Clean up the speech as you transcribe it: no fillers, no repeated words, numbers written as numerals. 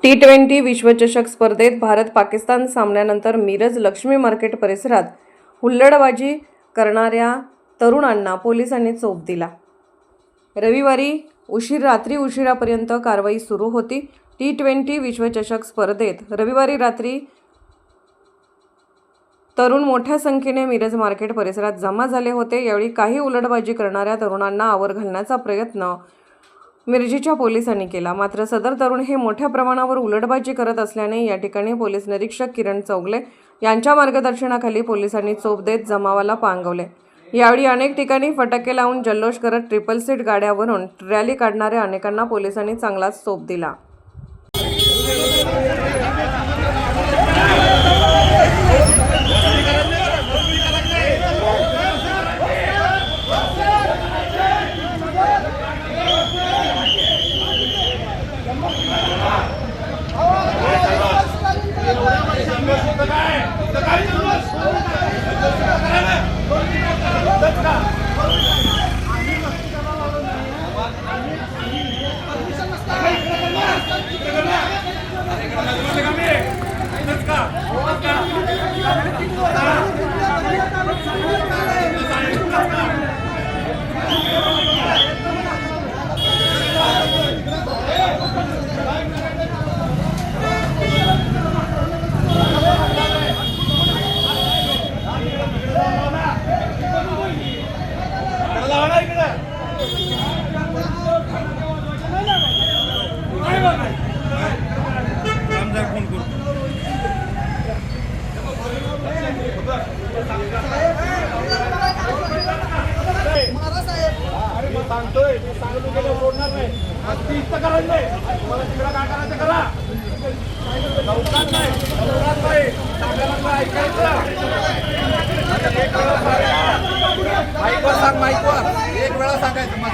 T20 विश्वचषक स्पर्धेत भारत पाकिस्तान सामन्यानंतर मिरज लक्ष्मी मार्केट परिसरात हुल्लडबाजी करणाऱ्या तरुणांना पोलिसांनी चोप दिला। रविवारी रात्री उशिरापर्यंत कारवाई सुरू होती। T20 विश्वचषक स्पर्धेत रविवारी रात्री तरुण मोठ्या संख्येने मिरज मार्केट परिसरात जमा झाले होते। यावेळी काही हुल्लडबाजी करणाऱ्या तरुणांना आवर घालण्याचा प्रयत्न मिरजेच्या पोलिसांनी केला। मात्र सदर तरुण हे मोठ्या प्रमाणावर हुल्लडबाजी करत असल्याने या ठिकाणी पोलीस निरीक्षक किरण चौगले यांच्या मार्गदर्शनाखाली पोलिसांनी चोप देत जमावाला पांगवले। यावेळी अनेक ठिकाणी फटाके लावून जल्लोष करत ट्रिपल सीट गाड्यावरून रॅली काढणाऱ्या अनेकांना पोलिसांनी चांगलाच चोप दिला। सांगतोय ते सांगतो गेलं सोडणार नाही। ती इथं करायचं नाही, तुम्हाला तिकडं काय करायचं करा। लवकर नाही सांगायला ऐकायचं। माईकवर सांग, माईकवर एक वेळा सांगायचं मग